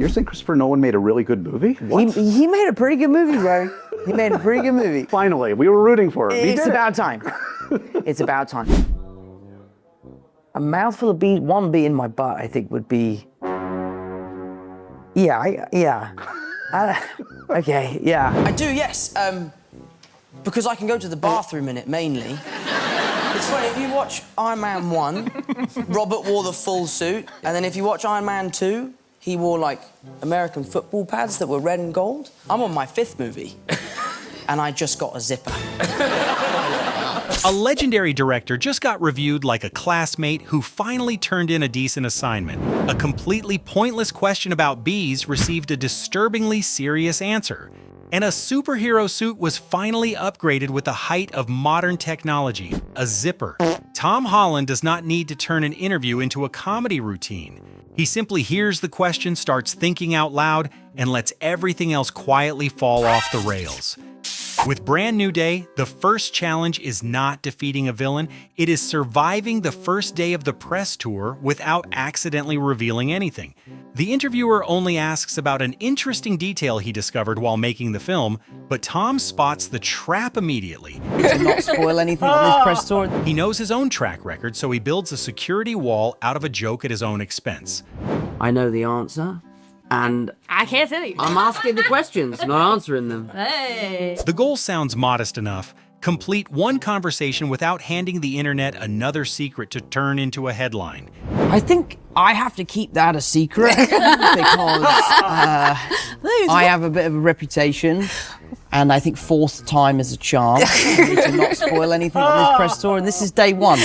You're saying Christopher Nolan made a really good movie? What? He made a pretty good movie, bro. He made a pretty good movie. Finally, we were rooting for him. It's about time. It's about time. A mouthful of bees, one bee in my butt, I think would be. Yeah. Okay, yeah. I do, yes. Because I can go to the bathroom in it, mainly. It's funny, if you watch Iron Man 1, Robert wore the full suit, and then if you watch Iron Man 2, he wore, like, American football pads that were red and gold. I'm on my 5th movie, and I just got a zipper. A legendary director just got reviewed like a classmate who finally turned in a decent assignment. A completely pointless question about bees received a disturbingly serious answer. And a superhero suit was finally upgraded with the height of modern technology, a zipper. Tom Holland does not need to turn an interview into a comedy routine. He simply hears the question, starts thinking out loud, and lets everything else quietly fall off the rails. With Brand New Day, the first challenge is not defeating a villain, it is surviving the first day of the press tour without accidentally revealing anything. The interviewer only asks about an interesting detail he discovered while making the film, but Tom spots the trap immediately. To not spoil anything on this press tour. He knows his own track record, so he builds a security wall out of a joke at his own expense. I know the answer, and I can't tell you. I'm asking the questions, not answering them. Hey. The goal sounds modest enough. Complete one conversation without handing the internet another secret to turn into a headline. I think I have to keep that a secret because I have a bit of a reputation, and I think 4th time is a charm. I need to not spoil anything on this press tour, and this is day 1.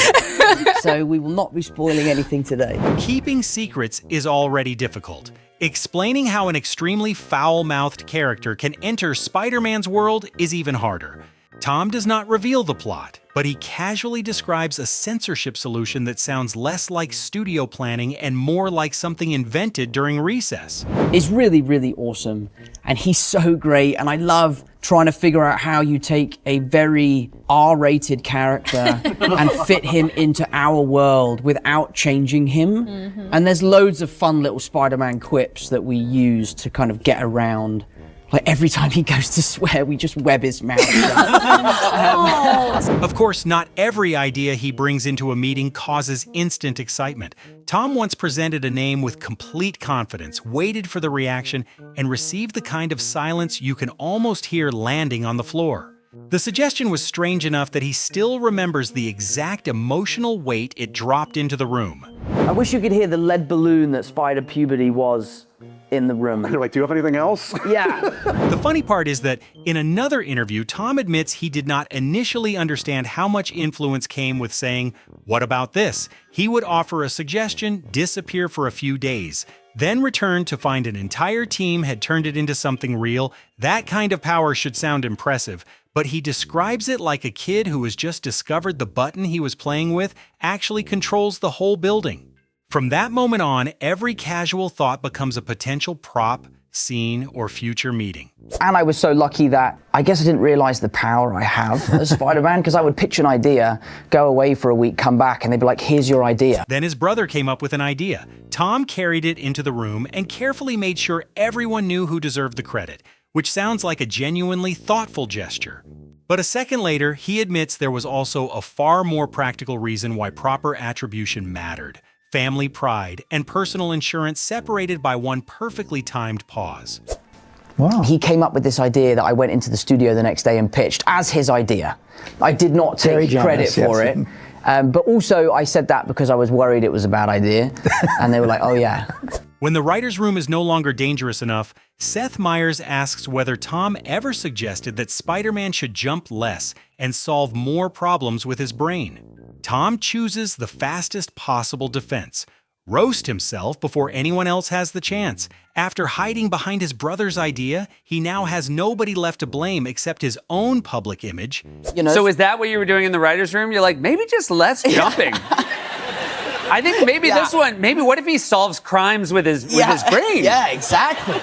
So we will not be spoiling anything today. Keeping secrets is already difficult. Explaining how an extremely foul-mouthed character can enter Spider-Man's world is even harder. Tom does not reveal the plot, but he casually describes a censorship solution that sounds less like studio planning and more like something invented during recess. It's really, really awesome, and he's so great, and I love trying to figure out how you take a very R-rated character and fit him into our world without changing him. And there's loads of fun little Spider-Man quips that we use to kind of get around. Like every time he goes to swear, we just web his mouth shut. Of course, not every idea he brings into a meeting causes instant excitement. Tom once presented a name with complete confidence, waited for the reaction, and received the kind of silence you can almost hear landing on the floor. The suggestion was strange enough that he still remembers the exact emotional weight it dropped into the room. I wish you could hear the lead balloon that Spider Puberty was in the room. They're like, do you have anything else? Yeah. The funny part is that in another interview, Tom admits he did not initially understand how much influence came with saying, "What about this?" He would offer a suggestion, disappear for a few days, then return to find an entire team had turned it into something real. That kind of power should sound impressive, but he describes it like a kid who has just discovered the button he was playing with actually controls the whole building. From that moment on, every casual thought becomes a potential prop, scene, or future meeting. And I was so lucky that I guess I didn't realize the power I have as Spider-Man, because I would pitch an idea, go away for a week, come back, and they'd be like, here's your idea. Then his brother came up with an idea. Tom carried it into the room and carefully made sure everyone knew who deserved the credit, which sounds like a genuinely thoughtful gesture. But a second later, he admits there was also a far more practical reason why proper attribution mattered. Family pride and personal insurance separated by one perfectly timed pause. Wow. He came up with this idea that I went into the studio the next day and pitched as his idea. I did not take credit for it. But also I said that because I was worried it was a bad idea. And they were like, oh yeah. When the writer's room is no longer dangerous enough, Seth Meyers asks whether Tom ever suggested that Spider-Man should jump less and solve more problems with his brain. Tom chooses the fastest possible defense. Roast himself before anyone else has the chance. After hiding behind his brother's idea, he now has nobody left to blame except his own public image. You know, so is that what you were doing in the writer's room? You're like, maybe just less jumping. I think maybe this one, maybe what if he solves crimes with his brain? Yeah, exactly.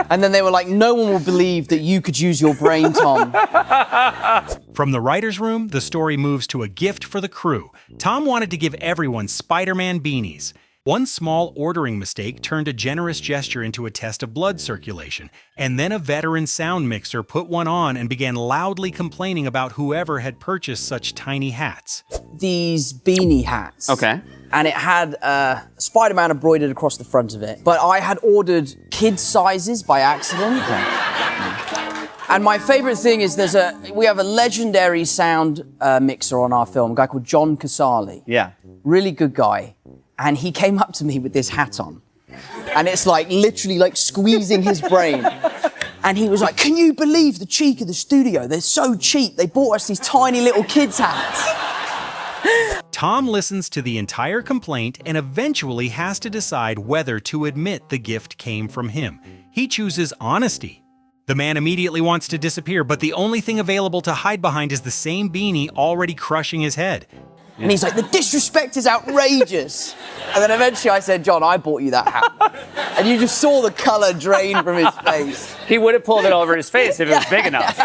And then they were like, no one will believe that you could use your brain, Tom. From the writer's room, the story moves to a gift for the crew. Tom wanted to give everyone Spider-Man beanies. One small ordering mistake turned a generous gesture into a test of blood circulation, and then a veteran sound mixer put one on and began loudly complaining about whoever had purchased such tiny hats. These beanie hats. Okay. And it had Spider-Man embroidered across the front of it. But I had ordered kid sizes by accident. And my favorite thing is we have a legendary sound mixer on our film, a guy called John Casali. Yeah. Really good guy. And he came up to me with this hat on. And it's like literally like squeezing his brain. And he was like, can you believe the cheek of the studio? They're so cheap. They bought us these tiny little kids' hats. Tom listens to the entire complaint and eventually has to decide whether to admit the gift came from him. He chooses honesty. The man immediately wants to disappear, but the only thing available to hide behind is the same beanie already crushing his head. And he's like, the disrespect is outrageous. And then eventually I said, John, I bought you that hat. And you just saw the color drain from his face. He would have pulled it over his face if it was big enough.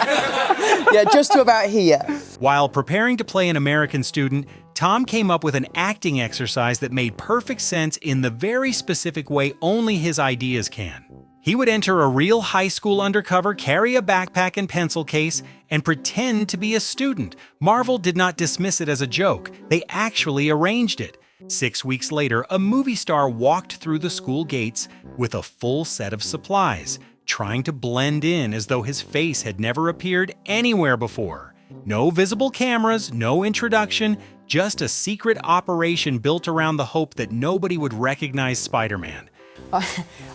Yeah, just to about here. While preparing to play an American student, Tom came up with an acting exercise that made perfect sense in the very specific way only his ideas can. He would enter a real high school undercover, carry a backpack and pencil case, and pretend to be a student. Marvel did not dismiss it as a joke. They actually arranged it. 6 weeks later, a movie star walked through the school gates with a full set of supplies, trying to blend in as though his face had never appeared anywhere before. No visible cameras, no introduction, just a secret operation built around the hope that nobody would recognize Spider-Man.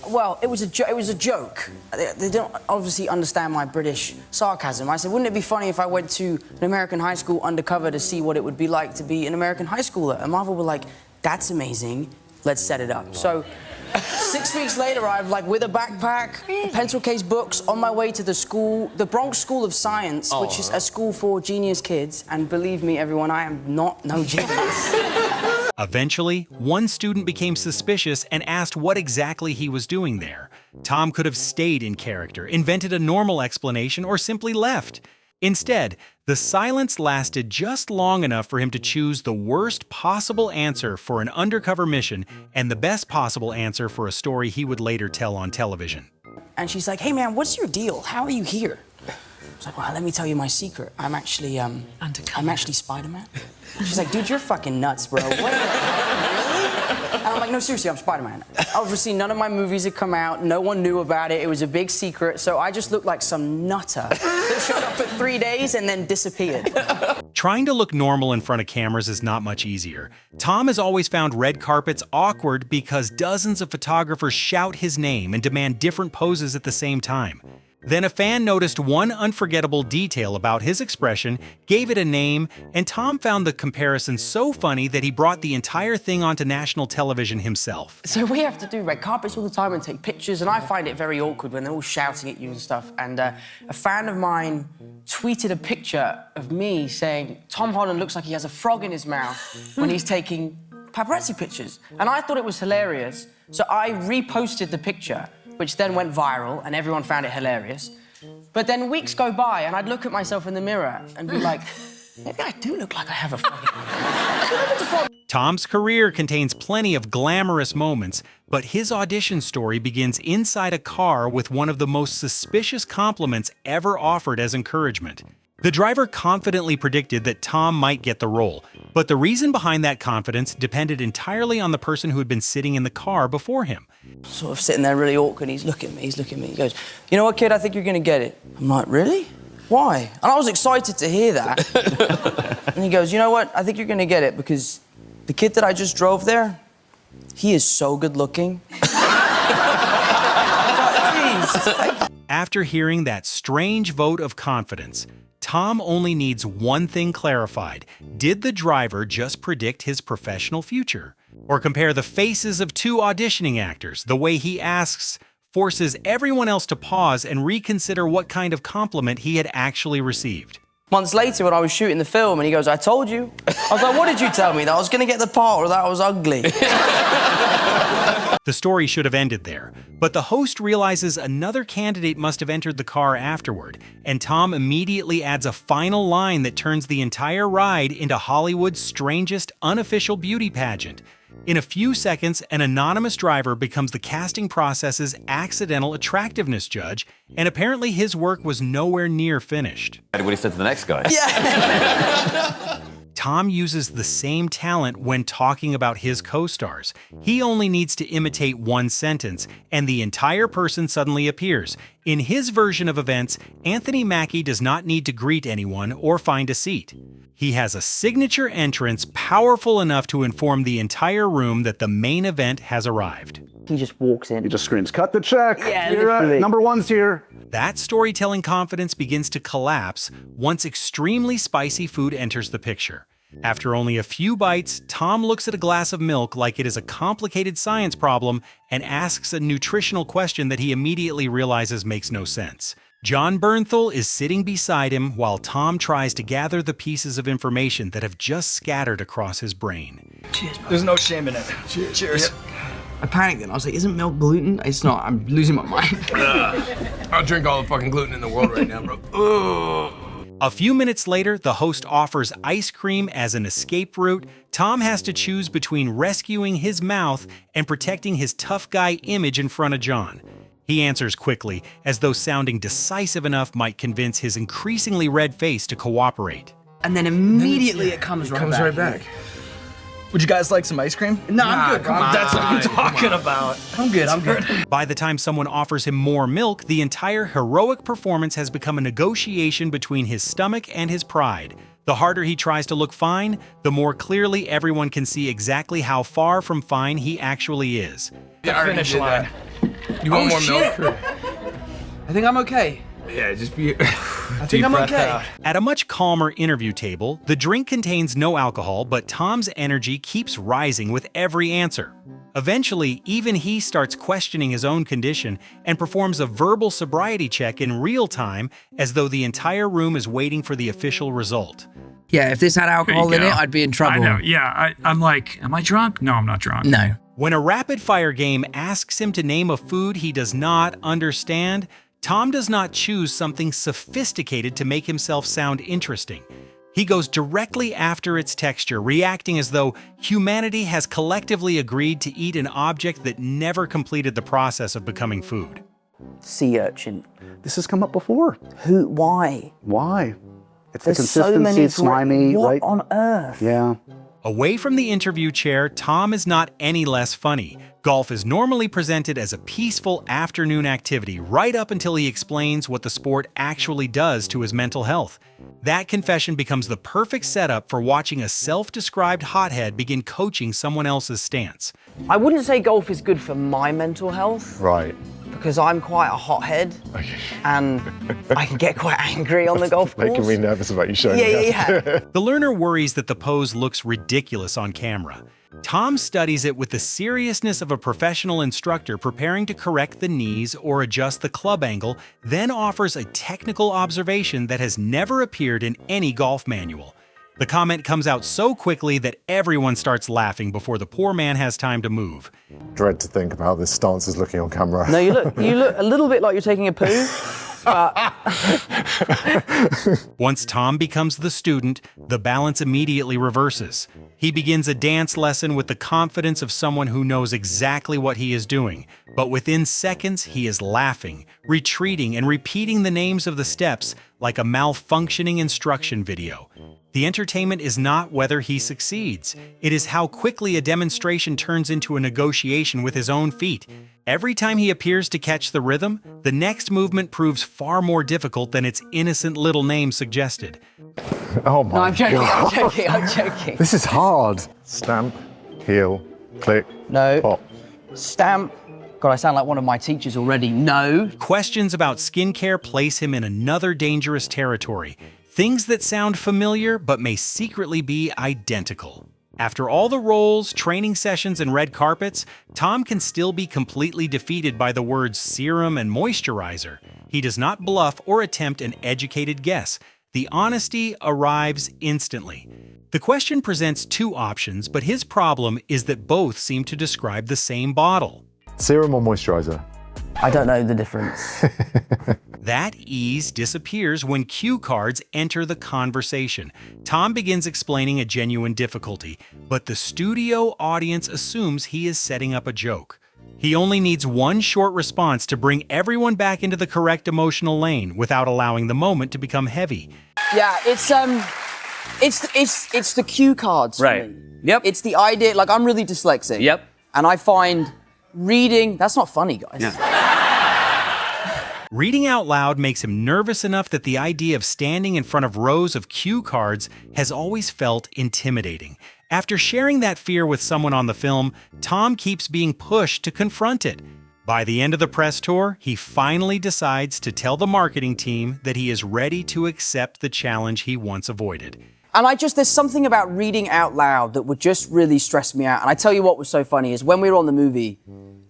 Well, it was a joke. They don't obviously understand my British sarcasm. I said, wouldn't it be funny if I went to an American high school undercover to see what it would be like to be an American high schooler? And Marvel were like, that's amazing. Let's set it up. So 6 weeks later, I'm like with a backpack, pencil case, books, on my way to the school, the Bronx School of Science, which is a school for genius kids. And believe me, everyone, I am not no genius. Eventually, one student became suspicious and asked what exactly he was doing there. Tom could have stayed in character, invented a normal explanation, or simply left. Instead, the silence lasted just long enough for him to choose the worst possible answer for an undercover mission and the best possible answer for a story he would later tell on television. And she's like, hey man, what's your deal? How are you here? I was like, well, let me tell you my secret. I'm actually Spider-Man. She's like, dude, you're fucking nuts, bro. What? Really? And I'm like, no, seriously, I'm Spider-Man. Obviously, none of my movies had come out. No one knew about it. It was a big secret. So I just looked like some nutter that showed up for 3 days and then disappeared. Trying to look normal in front of cameras is not much easier. Tom has always found red carpets awkward because dozens of photographers shout his name and demand different poses at the same time. Then a fan noticed one unforgettable detail about his expression, gave it a name, and Tom found the comparison so funny that he brought the entire thing onto national television himself. So we have to do red carpets all the time and take pictures, and I find it very awkward when they're all shouting at you and stuff. And a fan of mine tweeted a picture of me saying, Tom Holland looks like he has a frog in his mouth when he's taking paparazzi pictures. And I thought it was hilarious, so I reposted the picture, which then went viral, and everyone found it hilarious. But then weeks go by, and I'd look at myself in the mirror and be like, maybe I do look like I have a frog. Tom's career contains plenty of glamorous moments, but his audition story begins inside a car with one of the most suspicious compliments ever offered as encouragement. The driver confidently predicted that Tom might get the role, but the reason behind that confidence depended entirely on the person who had been sitting in the car before him. Sort of sitting there really awkward, he's looking at me, He goes, you know what, kid, I think you're gonna get it. I'm like, really? Why? And I was excited to hear that. And he goes, you know what, I think you're gonna get it because the kid that I just drove there, he is so good looking. After hearing that strange vote of confidence, Tom only needs one thing clarified. Did the driver just predict his professional future? Or compare the faces of two auditioning actors? The way he asks forces everyone else to pause and reconsider what kind of compliment he had actually received. Months later, when I was shooting the film, and he goes, I told you. I was like, what did you tell me? That I was gonna get the part or that I was ugly? The story should have ended there, but the host realizes another candidate must have entered the car afterward, and Tom immediately adds a final line that turns the entire ride into Hollywood's strangest unofficial beauty pageant. In a few seconds, an anonymous driver becomes the casting process's accidental attractiveness judge, and apparently his work was nowhere near finished. What he said to the next guy. Yeah. Tom uses the same talent when talking about his co-stars. He only needs to imitate one sentence, and the entire person suddenly appears. In his version of events, Anthony Mackie does not need to greet anyone or find a seat. He has a signature entrance powerful enough to inform the entire room that the main event has arrived. He just walks in. He just screams, "Cut the check! Yeah, You're, number one's here." That storytelling confidence begins to collapse once extremely spicy food enters the picture. After only a few bites, Tom looks at a glass of milk like it is a complicated science problem and asks a nutritional question that he immediately realizes makes no sense. John Bernthal is sitting beside him while Tom tries to gather the pieces of information that have just scattered across his brain. Cheers, bro. There's no shame in it. Cheers. I panicked then. I was like, isn't milk gluten? It's not. I'm losing my mind. I'll drink all the fucking gluten in the world right now, bro. Ugh. A few minutes later, the host offers ice cream as an escape route. Tom has to choose between rescuing his mouth and protecting his tough guy image in front of John. He answers quickly, as though sounding decisive enough might convince his increasingly red face to cooperate. And then immediately it comes right back. Would you guys like some ice cream? No, I'm good. Come on. That's what I'm talking about. I'm good. By the time someone offers him more milk, the entire heroic performance has become a negotiation between his stomach and his pride. The harder he tries to look fine, the more clearly everyone can see exactly how far from fine he actually is. Yeah, finish line. You want more shit. milk? I think I'm okay. Yeah, just be. I think I'm okay. At a much calmer interview table, the drink contains no alcohol, but Tom's energy keeps rising with every answer. Eventually, even he starts questioning his own condition and performs a verbal sobriety check in real time as though the entire room is waiting for the official result. Yeah, if this had alcohol in it, I'd be in trouble. I know, yeah. I'm like, am I drunk? No, I'm not drunk. No. When a rapid-fire game asks him to name a food he does not understand, Tom does not choose something sophisticated to make himself sound interesting. He goes directly after its texture, reacting as though humanity has collectively agreed to eat an object that never completed the process of becoming food. Sea urchin. This has come up before. Who? Why? Why? It's There's the so consistency, many. slimy, what right? on earth? Yeah. Away from the interview chair, Tom is not any less funny. Golf is normally presented as a peaceful afternoon activity right up until he explains what the sport actually does to his mental health. That confession becomes the perfect setup for watching a self-described hothead begin coaching someone else's stance. I wouldn't say golf is good for my mental health. Right. Because I'm quite a hothead, and I can get quite angry on the golf course. Making me nervous about you showing me. Yeah. The learner worries that the pose looks ridiculous on camera. Tom studies it with the seriousness of a professional instructor preparing to correct the knees or adjust the club angle, then offers a technical observation that has never appeared in any golf manual. The comment comes out so quickly that everyone starts laughing before the poor man has time to move. Dread to think about how this stance is looking on camera. No, you look a little bit like you're taking a poo. Once Tom becomes the student, the balance immediately reverses. He begins a dance lesson with the confidence of someone who knows exactly what he is doing, but within seconds he is laughing, retreating, and repeating the names of the steps like a malfunctioning instruction video. The entertainment is not whether he succeeds. It is how quickly a demonstration turns into a negotiation with his own feet. Every time he appears to catch the rhythm, the next movement proves far more difficult than its innocent little name suggested. Oh my No, I'm joking, God. I'm joking. This is hard. Stamp, heel, click, No. pop. Stamp. God, I sound like one of my teachers already. No. Questions about skincare place him in another dangerous territory. Things that sound familiar but may secretly be identical. After all the roles, training sessions, and red carpets, Tom can still be completely defeated by the words serum and moisturizer. He does not bluff or attempt an educated guess. The honesty arrives instantly. The question presents two options, but his problem is that both seem to describe the same bottle. Serum or moisturizer? I don't know the difference. That ease disappears when cue cards enter the conversation. Tom begins explaining a genuine difficulty, but the studio audience assumes he is setting up a joke. He only needs one short response to bring everyone back into the correct emotional lane without allowing the moment to become heavy. Yeah, it's the cue cards for Right. me. Yep. It's the idea, like I'm really dyslexic. Yep. And I find reading, that's not funny, guys. Reading out loud makes him nervous enough that the idea of standing in front of rows of cue cards has always felt intimidating. After sharing that fear with someone on the film, Tom keeps being pushed to confront it. By the end of the press tour, he finally decides to tell the marketing team that he is ready to accept the challenge he once avoided. And there's something about reading out loud that would just really stress me out. And I tell you what was so funny is when we were on the movie,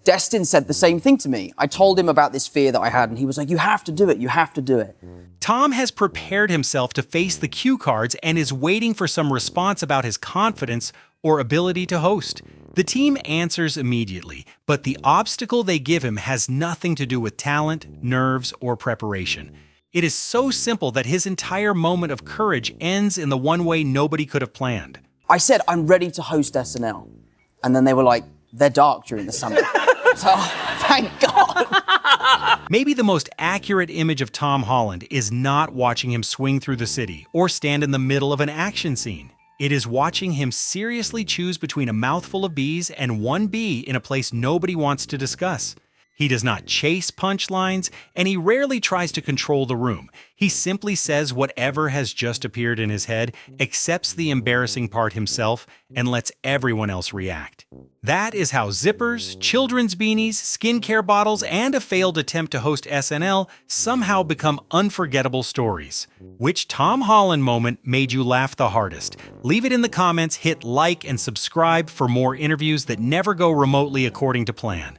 Destin said the same thing to me. I told him about this fear that I had, and he was like, you have to do it, you have to do it. Tom has prepared himself to face the cue cards and is waiting for some response about his confidence or ability to host. The team answers immediately, but the obstacle they give him has nothing to do with talent, nerves, or preparation. It is so simple that his entire moment of courage ends in the one way nobody could have planned. I said, I'm ready to host SNL. And then they were like, they're dark during the summer. So, thank God. Maybe the most accurate image of Tom Holland is not watching him swing through the city or stand in the middle of an action scene. It is watching him seriously choose between a mouthful of bees and one bee in a place nobody wants to discuss. He does not chase punchlines, and he rarely tries to control the room. He simply says whatever has just appeared in his head, accepts the embarrassing part himself, and lets everyone else react. That is how zippers, children's beanies, skincare bottles, and a failed attempt to host SNL somehow become unforgettable stories. Which Tom Holland moment made you laugh the hardest? Leave it in the comments, hit like and subscribe for more interviews that never go remotely according to plan.